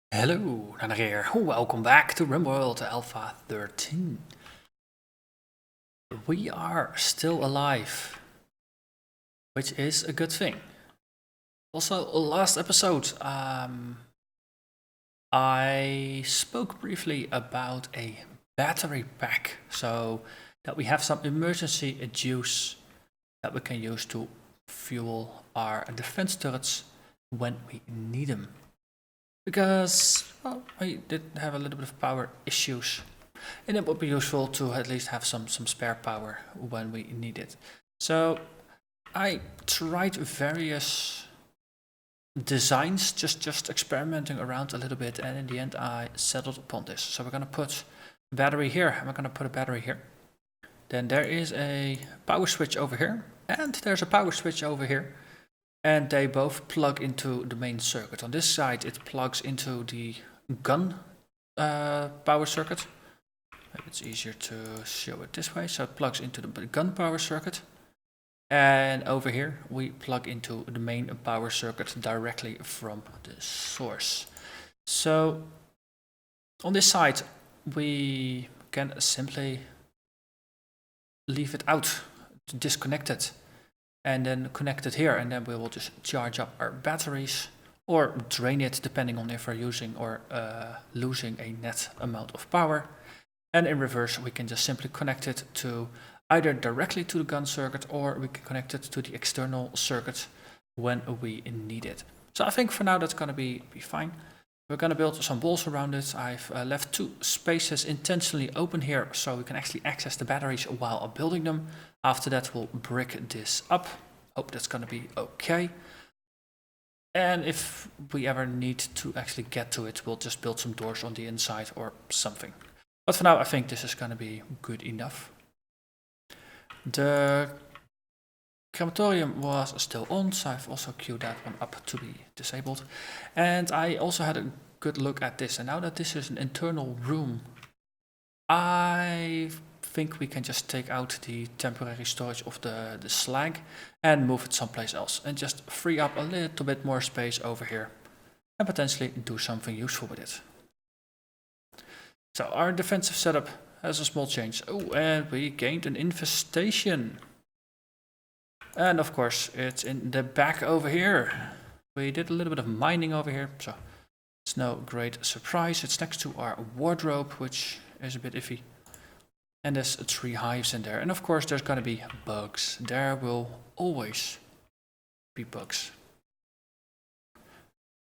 Hello, Narnach here. Welcome back to RimWorld Alpha 13. We are still alive, which is a good thing. Also, last episode, I spoke briefly about a battery pack, so that we have some emergency juice that we can use to fuel our defense turrets when we need them. Because, well, we did have a little bit of power issues. And it would be useful to at least have some spare power when we need it. So I tried various designs, just experimenting around a little bit, and in the end I settled upon this. So we're gonna put a battery here, and we're gonna put a battery here. Then there is a power switch over here, and there's a power switch over here. And they both plug into the main circuit. On this side it plugs into the gun power circuit. Maybe it's easier to show it this way. So it plugs into the gun power circuit. And over here we plug into the main power circuit directly from the source. So on this side we can simply leave it out, disconnect it, and then connect it here, and then we will just charge up our batteries or drain it depending on if we're using or losing a net amount of power. And in reverse we can just simply connect it to either directly to the gun circuit, or we can connect it to the external circuit when we need it. So I think for now that's going to be fine. We're going to build some walls around it. I've left two spaces intentionally open here so we can actually access the batteries while building them. After that we'll brick this up. Hope that's going to be okay. And if we ever need to actually get to it, we'll just build some doors on the inside or something. But for now I think this is going to be good enough. The crematorium was still on, so I've also queued that one up to be disabled. And I also had a good look at this, and now that this is an internal room, I think we can just take out the temporary storage of the slag and move it someplace else, and just free up a little bit more space over here and potentially do something useful with it. So our defensive setup has a small change. Oh, and we gained an infestation. And of course it's in the back over here. We did a little bit of mining over here, so it's no great surprise. It's next to our wardrobe, which is a bit iffy. And there's 3 hives in there. And of course there's gonna be bugs. There will always be bugs.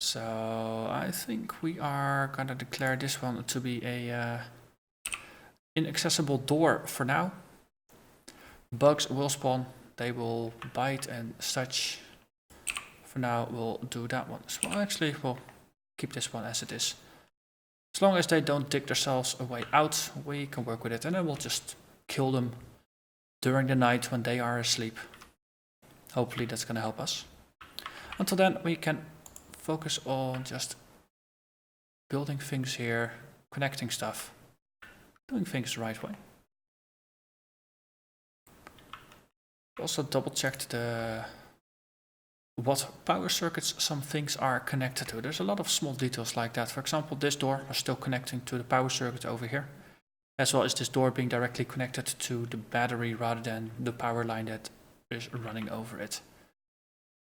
So I think we are gonna declare this one to be a inaccessible door for now. Bugs will spawn. They will bite and such. For now we'll do that one as well. Actually we'll keep this one as it is. As long as they don't dig themselves a way out, we can work with it, and then we'll just kill them during the night when they are asleep. Hopefully that's going to help us. Until then we can focus on just building things here, connecting stuff, doing things the right way. Also double checked what power circuits some things are connected to. There's a lot of small details like that. For example, this door is still connecting to the power circuit over here, as well as this door being directly connected to the battery rather than the power line that is running over it.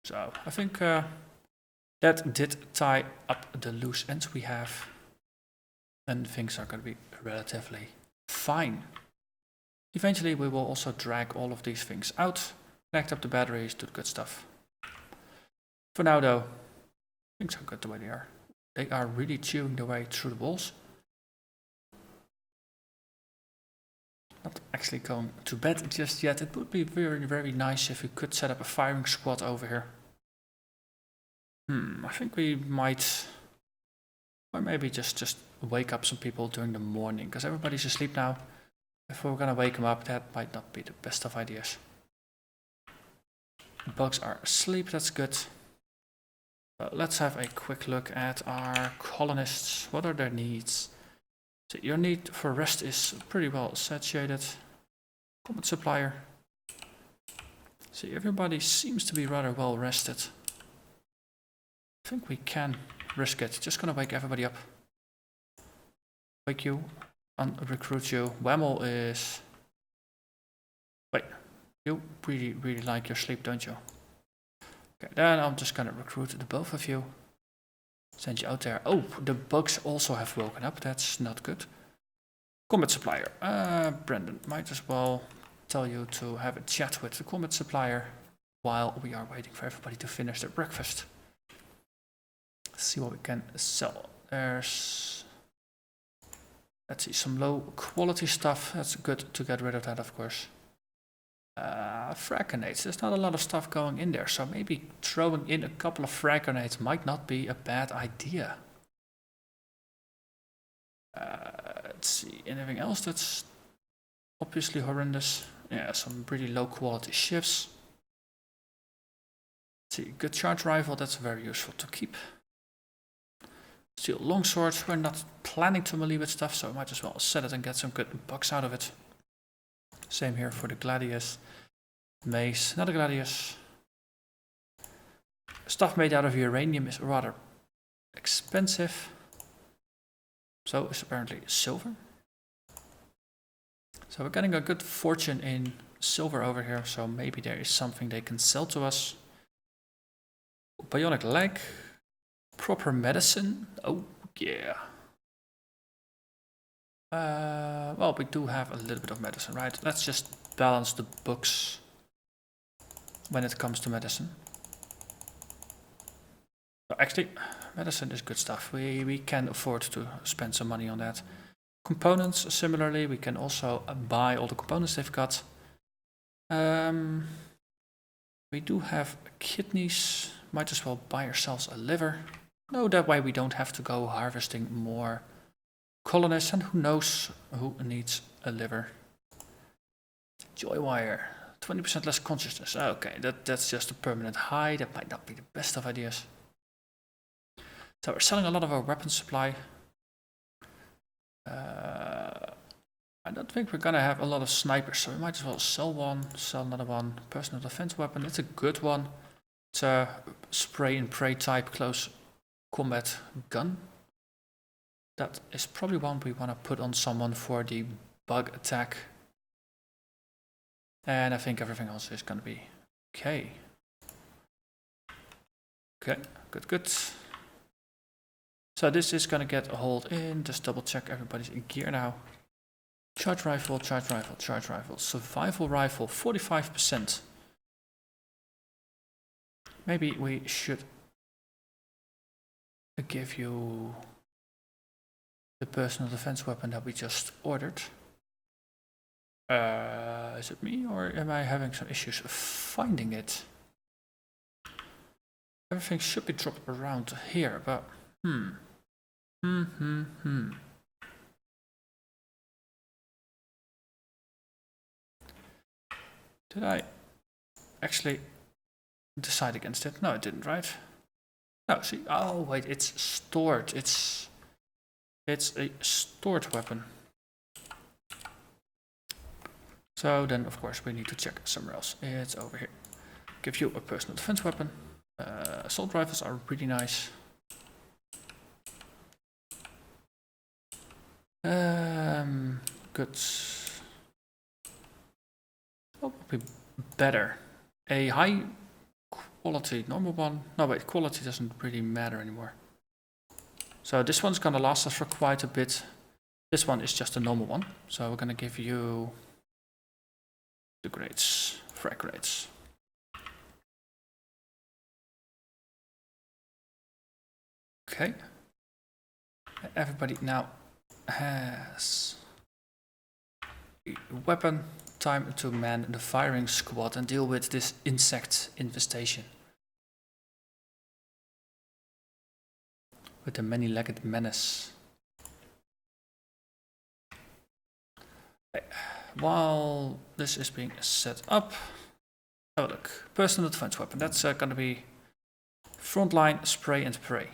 So I think that did tie up the loose ends we have, and things are going to be relatively fine. Eventually we will also drag all of these things out, connect up the batteries, do the good stuff. For now though, things are good the way they are. They are really chewing their way through the walls. Not actually going to bed just yet. It would be very nice if we could set up a firing squad over here. I think we might, or maybe just wake up some people during the morning, because everybody's asleep now. If we're gonna wake them up, that might not be the best of ideas. Bugs are asleep, that's good. Let's have a quick look at our colonists. What are their needs? So your need for rest is pretty well satiated. Combat supplier. See, everybody seems to be rather well rested. I think we can risk it. Just gonna wake everybody up. Wake you, recruit you. Whamel is... Wait, you really like your sleep, don't you? Okay, then I'm just gonna recruit the both of you. Send you out there. Oh, the bugs also have woken up. That's not good. Combat supplier. Brendan, might as well tell you to have a chat with the combat supplier while we are waiting for everybody to finish their breakfast. Let's see what we can sell. There's... Let's see, some low quality stuff. That's good to get rid of that, of course. Frag grenades. There's not a lot of stuff going in there, so maybe throwing in a couple of frag grenades might not be a bad idea. Let's see, anything else that's obviously horrendous? Yeah, some pretty low quality ships. Let's see, good charge rifle, that's very useful to keep. Steel longsword, we're not planning to melee with stuff, so I might as well set it and get some good bucks out of it. Same here for the gladius. Mace, not a gladius. Stuff made out of uranium is rather expensive. So is apparently silver. So we're getting a good fortune in silver over here, so maybe there is something they can sell to us. Bionic leg. Proper medicine. Oh yeah. Well, we do have a little bit of medicine, right? Let's just balance the books when it comes to medicine. So actually, medicine is good stuff. We can afford to spend some money on that. Components, similarly, we can also buy all the components they've got. We do have kidneys. Might as well buy ourselves a liver. No, that way we don't have to go harvesting more colonists, and who knows who needs a liver. Joy wire, 20% less consciousness. Okay, that's just a permanent high. That might not be the best of ideas. So we're selling a lot of our weapon supply. I don't think we're gonna have a lot of snipers, so we might as well sell one, sell another one. Personal defense weapon, it's a good one. It's a spray and pray type close combat gun. That is probably one we want to put on someone for the bug attack. And I think everything else is going to be okay. Okay, good. So this is going to get a hold in. Just double check everybody's in gear now. Charge rifle, charge rifle, charge rifle. Survival rifle, 45%. Maybe we should give you the personal defense weapon that we just ordered. Is it me, or am I having some issues finding it? Everything should be dropped around here, but Did I actually decide against it? No, I didn't, right? No, see, oh wait, it's stored. It's a stored weapon. So then, of course, we need to check somewhere else. It's over here. Give you a personal defense weapon. Assault rifles are pretty nice. Good. What would be better? A high quality normal one? No, wait, quality doesn't really matter anymore. So this one's gonna last us for quite a bit. This one is just a normal one. So we're gonna give you the grades, frag grades. Okay. Everybody now has a weapon. Time to man the firing squad and deal with this insect infestation. With the many-legged menace. Okay. While this is being set up, have a look. Personal defense weapon. That's going to be frontline spray and pray.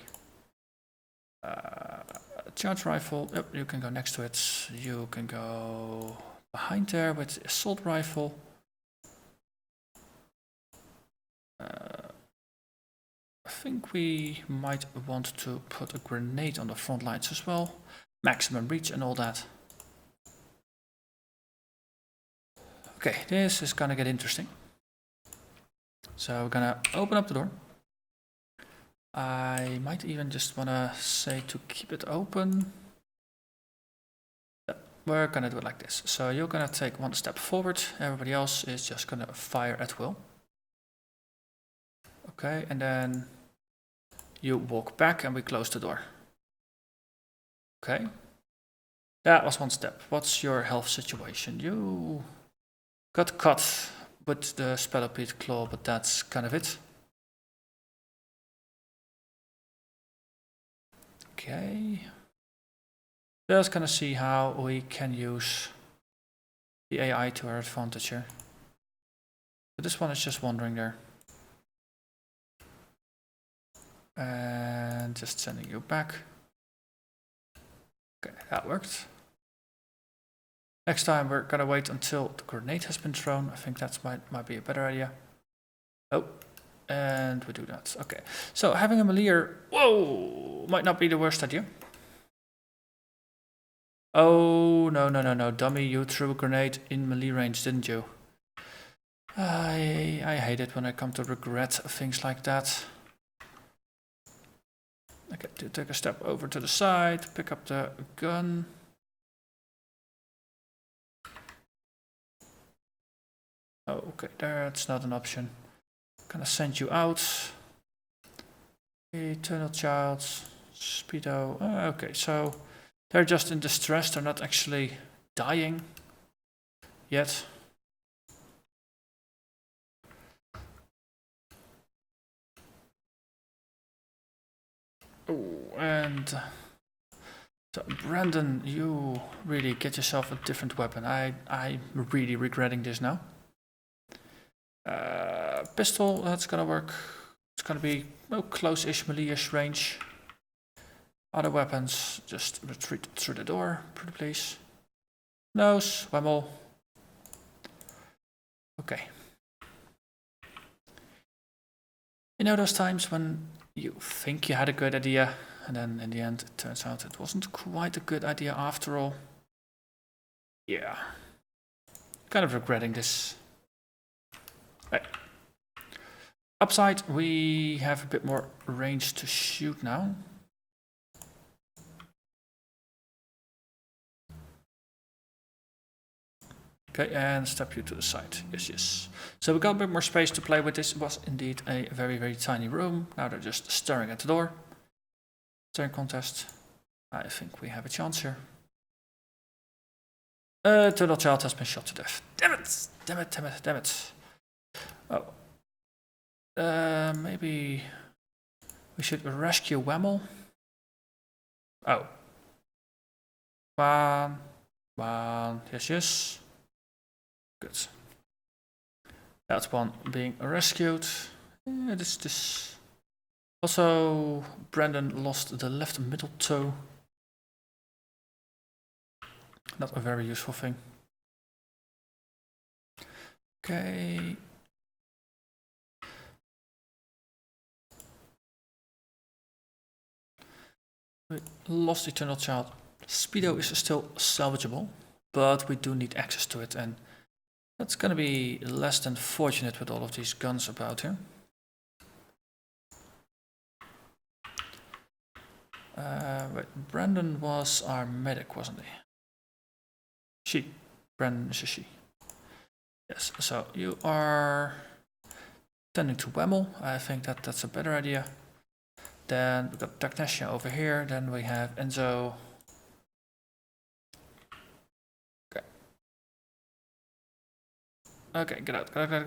Charge rifle. Yep, you can go next to it. You can go behind there with the assault rifle. think we might want to put a grenade on the front lines as well. Maximum reach and all that. Okay, this is gonna get interesting. So we're gonna open up the door. I might even just wanna say to keep it open. We're gonna do it like this. So you're gonna take one step forward. Everybody else is just gonna fire at will. Okay, and then you walk back and we close the door. Okay. That was one step. What's your health situation? You got cut with the Spellopede claw, but that's kind of it. Okay. Just gonna see how we can use the AI to our advantage here. But this one is just wandering there. And just sending you back. Okay, that worked. Next time we're gonna wait until the grenade has been thrown. I think that might be a better idea. Oh, and we do that. Okay, so having a melee, whoa, might not be the worst idea. Oh, no, dummy, you threw a grenade in melee range, didn't you? I hate it when I come to regret things like that. Okay, to take a step over to the side, pick up the gun. Oh, okay, that's not an option. Gonna send you out. Eternal Child, Speedo. Okay, so they're just in distress, they're not actually dying yet. Oh, and so Brandon, you really get yourself a different weapon. I'm really regretting this now. Pistol, that's gonna work. It's gonna be close-ish, melee-ish range. Other weapons, just retreat through the door, pretty please. Nose, Wemmel. Okay. You know those times when you think you had a good idea, and then in the end it turns out it wasn't quite a good idea after all? Yeah. Kind of regretting this. Right. Upside, we have a bit more range to shoot now. Okay, and step you to the side. Yes. So we got a bit more space to play with. This was indeed a very, very tiny room. Now they're just staring at the door. Staring contest. I think we have a chance here. Turtle Child has been shot to death. Damn it. Oh. Maybe we should rescue Wemmel. Oh. One. Yes. Good. That's one being rescued. This. Also, Brandon lost the left middle toe. Not a very useful thing. Okay. We lost Eternal Child. Speedo is still salvageable, but we do need access to it, and that's gonna be less than fortunate with all of these guns about here. Wait, Brandon was our medic, wasn't he? Brandon is a she. Yes, so you are tending to Wemmel. I think that's a better idea. Then we got Technesia over here. Then we have Enzo. Okay, get out. Okay.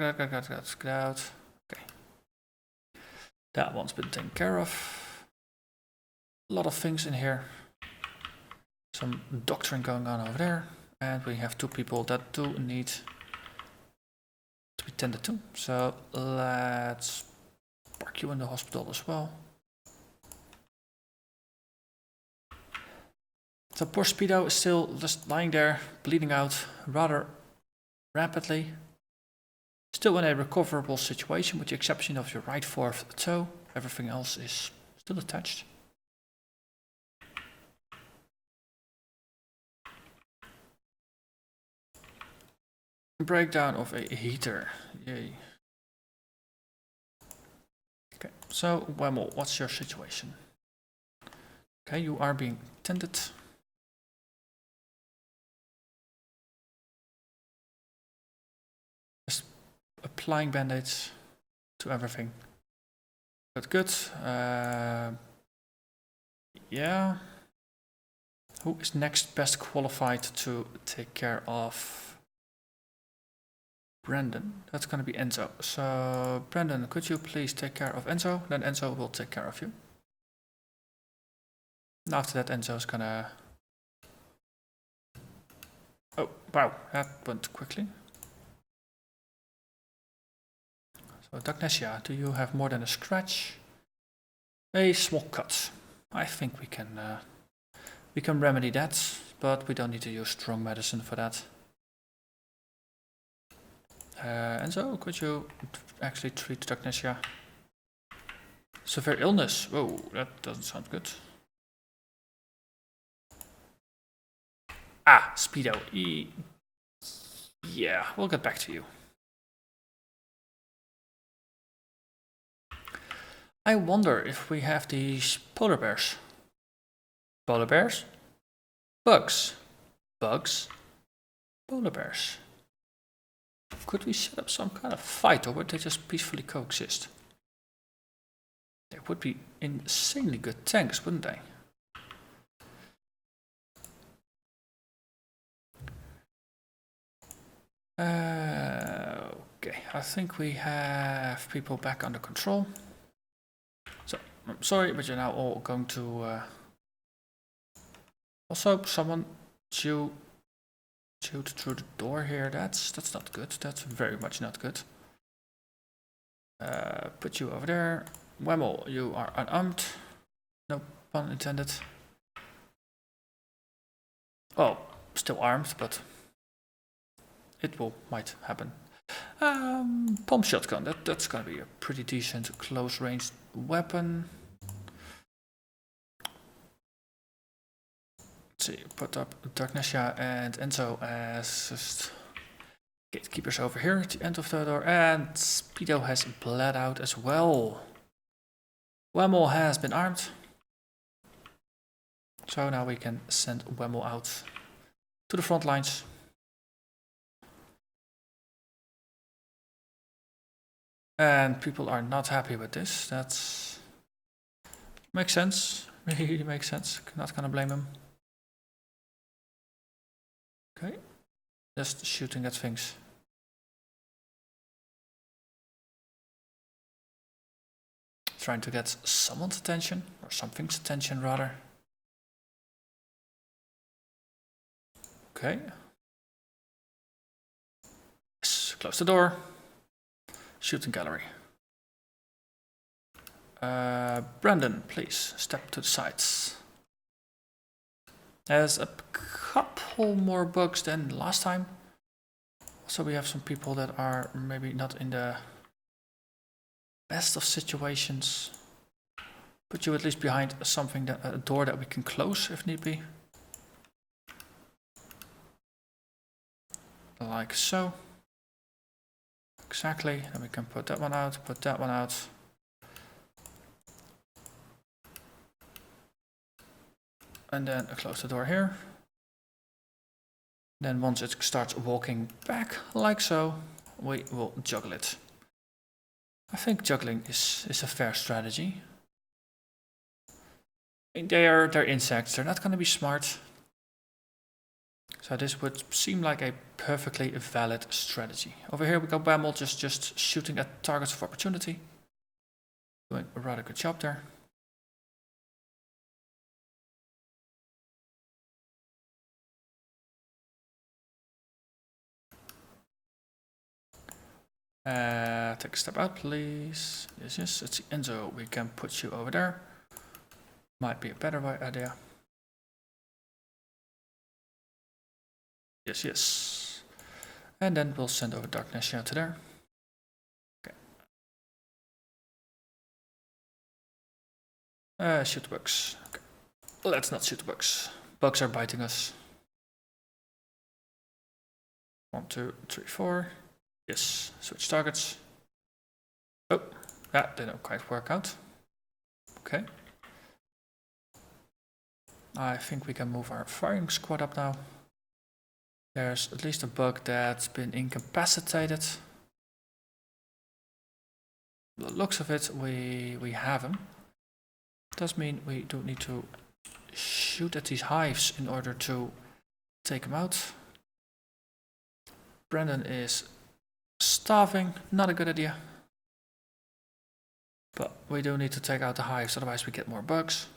That one's been taken care of. A lot of things in here. Some doctoring going on over there. And we have two people that do need to be tended to. So let's park you in the hospital as well. So poor Speedo is still just lying there, bleeding out rather rapidly. Still in a recoverable situation with the exception of your right fourth toe. everything else is still attached. Breakdown of a heater. Yay. Okay, so Wemmel, what's your situation? Okay, you are being tended. Just applying band-aids to everything. Good. Yeah. Who is next best qualified to take care of Brandon? That's going to be Enzo. So, Brandon, could you please take care of Enzo? Then Enzo will take care of you. And after that, Enzo is going to... Oh, wow, that went quickly. So, Dagnesia, do you have more than a scratch? A small cut. I think we can remedy that, but we don't need to use strong medicine for that. Enzo, could you actually treat Dagnesia? Severe illness. Whoa, that doesn't sound good. Ah, Speedo. Yeah, we'll get back to you. I wonder if we have these polar bears. Polar bears? Bugs. Bugs? Polar bears. Could we set up some kind of fight, or would they just peacefully coexist? They would be insanely good tanks, wouldn't they? Okay, I think we have people back under control. So, I'm sorry, but you're now all going to... Also, someone shoot through the door here. That's not good. That's very much not good. Put you over there. Wemmel, you are unarmed. No pun intended. Well, still armed, but it might happen. Pump shotgun. That's gonna be a pretty decent close range weapon. Let's see, put up Dagnesia and Enzo as just gatekeepers over here at the end of the door, and Speedo has bled out as well. Wemmel has been armed, so now we can send Wemmel out to the front lines. And people are not happy with this. That's makes sense. Really makes sense. Not gonna blame him. Okay, just shooting at things. Trying to get someone's attention, or something's attention rather. Okay. Yes, close the door. Shooting gallery. Brandon, please step to the sides. There's a couple more bugs than last time. Also, we have some people that are maybe not in the best of situations. Put you at least behind something, that a door that we can close if need be. Like so. Exactly. Then we can put that one out, put that one out. And then close the door here. Then once it starts walking back like so, we will juggle it. I think juggling is a fair strategy. I mean, they're insects, they're not going to be smart. So this would seem like a perfectly valid strategy. Over here we got Wemmel just shooting at targets of opportunity. Doing a rather good job there. Take a step out, please. Yes, it's Enzo. We can put you over there. Might be a better idea. Yes. And then we'll send over Dagnesia to there. Okay. Shoot the bugs. Okay. Let's not shoot the bugs. Bugs are biting us. 1, 2, 3, 4. Yes, switch targets. Oh, that didn't quite work out. Okay. I think we can move our firing squad up now. There's at least a bug that's been incapacitated. The looks of it, we have him. Does mean we don't need to shoot at these hives in order to take him out. Brandon is starving, not a good idea. But we do need to take out the hives, otherwise we get more bugs.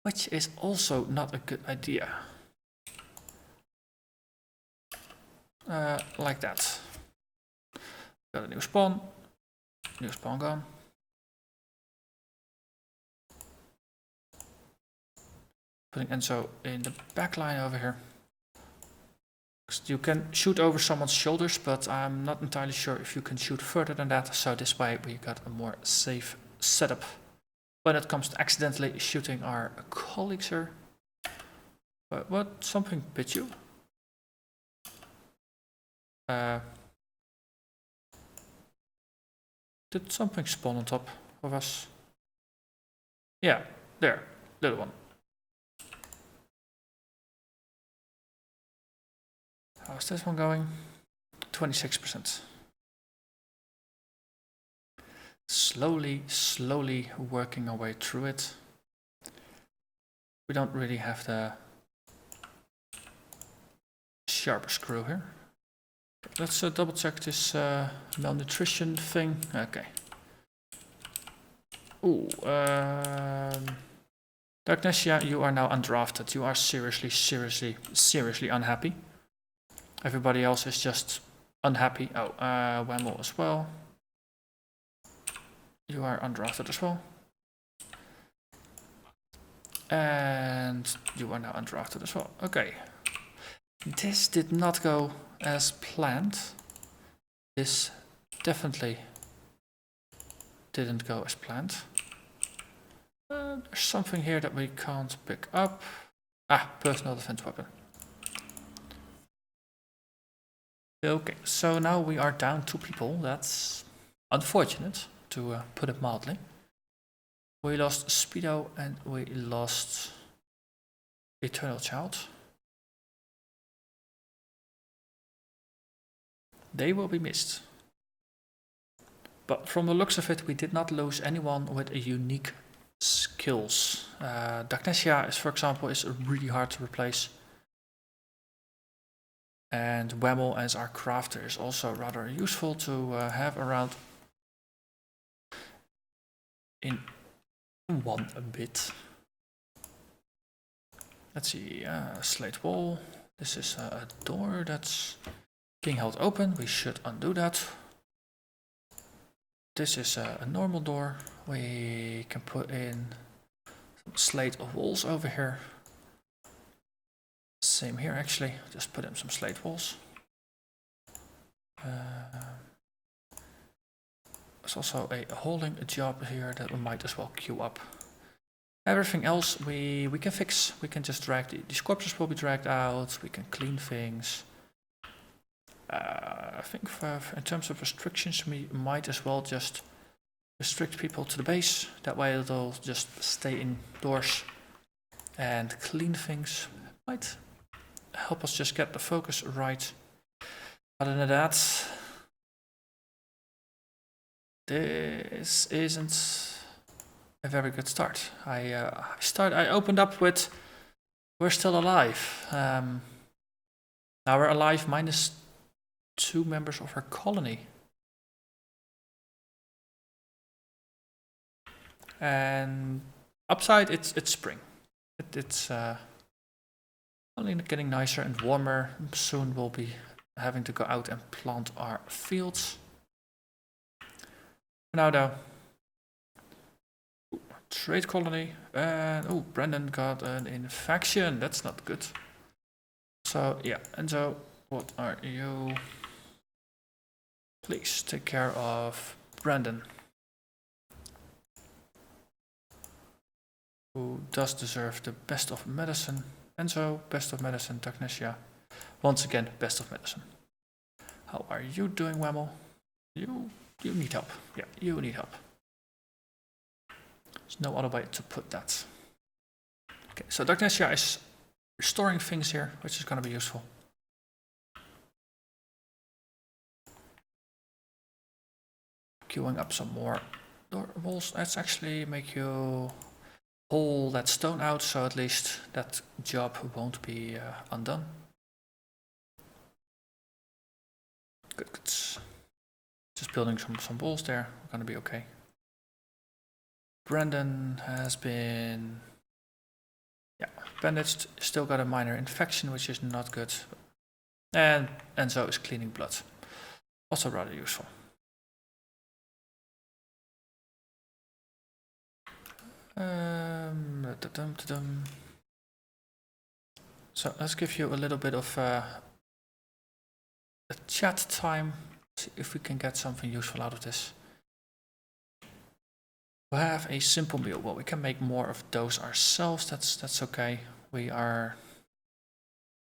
Which is also not a good idea. Like that. Got a new spawn gone. Putting Enzo in the back line over here. You can shoot over someone's shoulders, but I'm not entirely sure if you can shoot further than that, so this way we got a more safe setup when it comes to accidentally shooting our colleagues here. But what? Something bit you? Did something spawn on top of us? Yeah, there, little one. How's this one going? 26%. Slowly working our way through it. We don't really have the sharpest screw here. Let's double check this malnutrition thing. Okay. Ooh, Darknessia, you are now undrafted. You are seriously unhappy. Everybody else is just unhappy. Oh, Wemmel as well. You are undrafted as well. And you are now undrafted as well. Okay. This did not go as planned. This definitely didn't go as planned. There's something here that we can't pick up. Ah, personal defense weapon. Okay, so now we are down 2 people. That's unfortunate, to put it mildly. We lost Speedo and we lost Eternal Child. They will be missed. But from the looks of it, we did not lose anyone with a unique skills. Darknessia is, for example, is really hard to replace. And Wemmel as our crafter is also rather useful to have around in one a bit. Let's see, slate wall. This is a door that's being held open. We should undo that. This is a normal door. We can put in some slate of walls over here. Same here actually, just put in some slate walls. There's also a holding job here that we might as well queue up. Everything else we can fix. We can just drag these corpses will be dragged out. We can clean things. I think in terms of restrictions, we might as well just restrict people to the base. That way they'll just stay indoors and clean things. Might help us just get the focus right. Other than that, this isn't a very good start. I opened up with we're still alive. Now we're alive minus 2 members of our colony. And upside, it's spring. It's only getting nicer and warmer. Soon we'll be having to go out and plant our fields. For now though, trade colony, and oh, Brandon got an infection. That's not good. So yeah, Enzo, what are you? Please take care of Brandon. who does deserve the best of medicine. Enzo, best of medicine. Tagnesia, once again, best of medicine. How are you doing, Wemmel? You need help. Yeah, you need help. There's no other way to put that. Okay, so Tagnesia is restoring things here, which is going to be useful. Queuing up some more door walls. Let's actually make you pull that stone out, so at least that job won't be undone. Good, good. Just building some walls there. We're gonna be okay. Brandon has been, bandaged. Still got a minor infection, which is not good. And Enzo is cleaning blood. Also rather useful. So let's give you a little bit of a chat time. See if we can get something useful out of this. We have a simple meal. Well, we can make more of those ourselves. That's okay. We are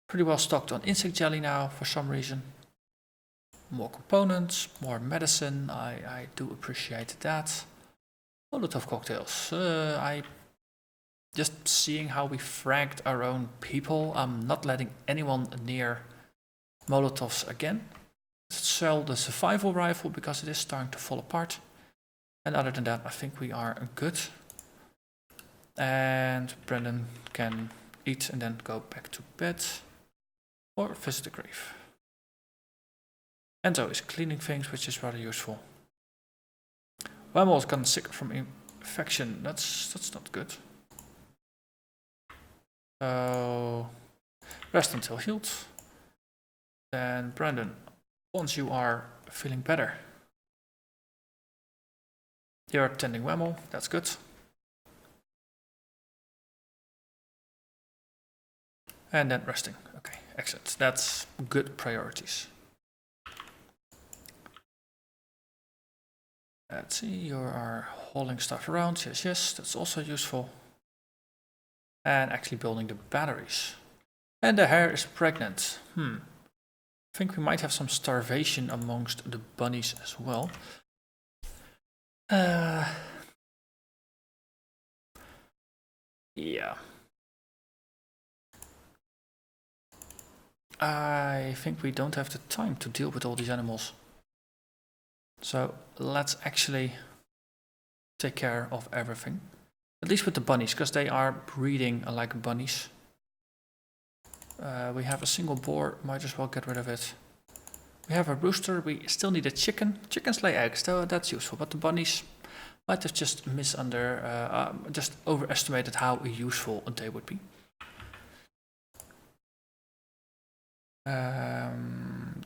pretty well stocked on insect jelly now for some reason. More components, more medicine. I do appreciate that. Molotov cocktails. I just seeing how we fragged our own people. I'm not letting anyone near Molotovs again. Sell the survival rifle because it is starting to fall apart. And other than that, I think we are good. And Brendan can eat and then go back to bed or visit the grave. Enzo is cleaning things, which is rather useful. Wemmel gotten sick from infection. That's not good. So rest until healed. Then Brandon, once you are feeling better, you're tending Wemmel. That's good. And then resting. Okay, excellent. That's good priorities. Let's see, you are hauling stuff around. Yes, that's also useful. And actually building the batteries. And the hare is pregnant. I think we might have some starvation amongst the bunnies as well. Yeah. I think we don't have the time to deal with all these animals. So let's actually take care of everything. At least with the bunnies, because they are breeding like bunnies. We have a single boar, might as well get rid of it. We have a rooster, we still need a chicken. Chickens lay eggs, though that's useful, but the bunnies might have just just overestimated how useful they would be.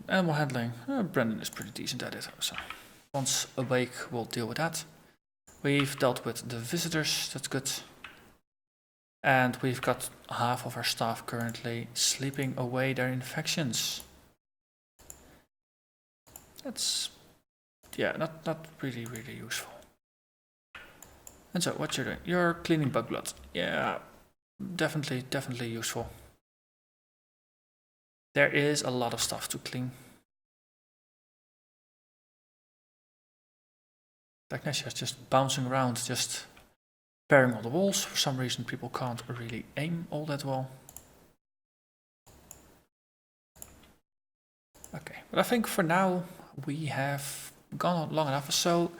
Animal handling, Brendan is pretty decent at it, so once awake we'll deal with that. We've dealt with the visitors, that's good. And we've got half of our staff currently sleeping away their infections. That's, not really useful. And so, what you're doing? You're cleaning bug blood. Yeah, definitely useful. There is a lot of stuff to clean. Tagnesia is just bouncing around, just repairing all the walls. For some reason, people can't really aim all that well. Okay, but I think for now we have gone on long enough. So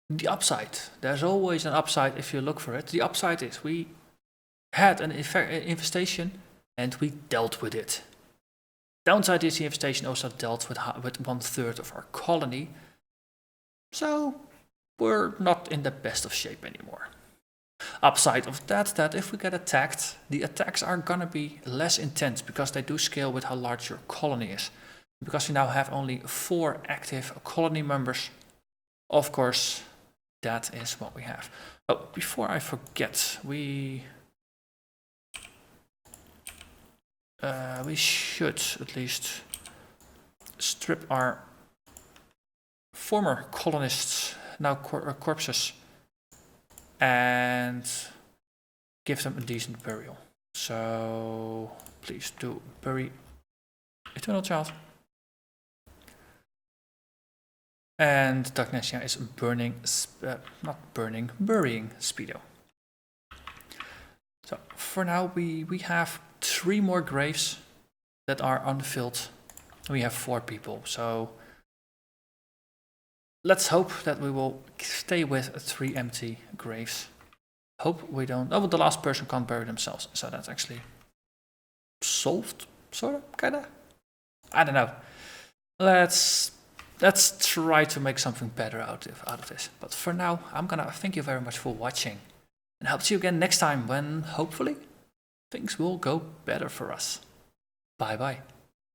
the upside, there's always an upside if you look for it. The upside is we had an infestation and we dealt with it. Downside is the infestation also dealt with 1/3 of our colony. So we're not in the best of shape anymore. Upside of that if we get attacked, the attacks are gonna be less intense because they do scale with how large your colony is. Because we now have only 4 active colony members, of course, that is what we have. Oh, before I forget, we should at least strip our former colonists, now corpses, and give them a decent burial. So please do bury Eternal Child. And Dagnesia is burying Speedo. So for now we have 3 more graves that are unfilled. We have 4 people, so let's hope that we will stay with 3 empty graves. Hope we don't. Oh, the last person can't bury themselves, so that's actually solved, sort of, kinda. I don't know. Let's try to make something better out of this. But for now, I'm gonna thank you very much for watching, and hope to see you again next time when hopefully things will go better for us. Bye bye.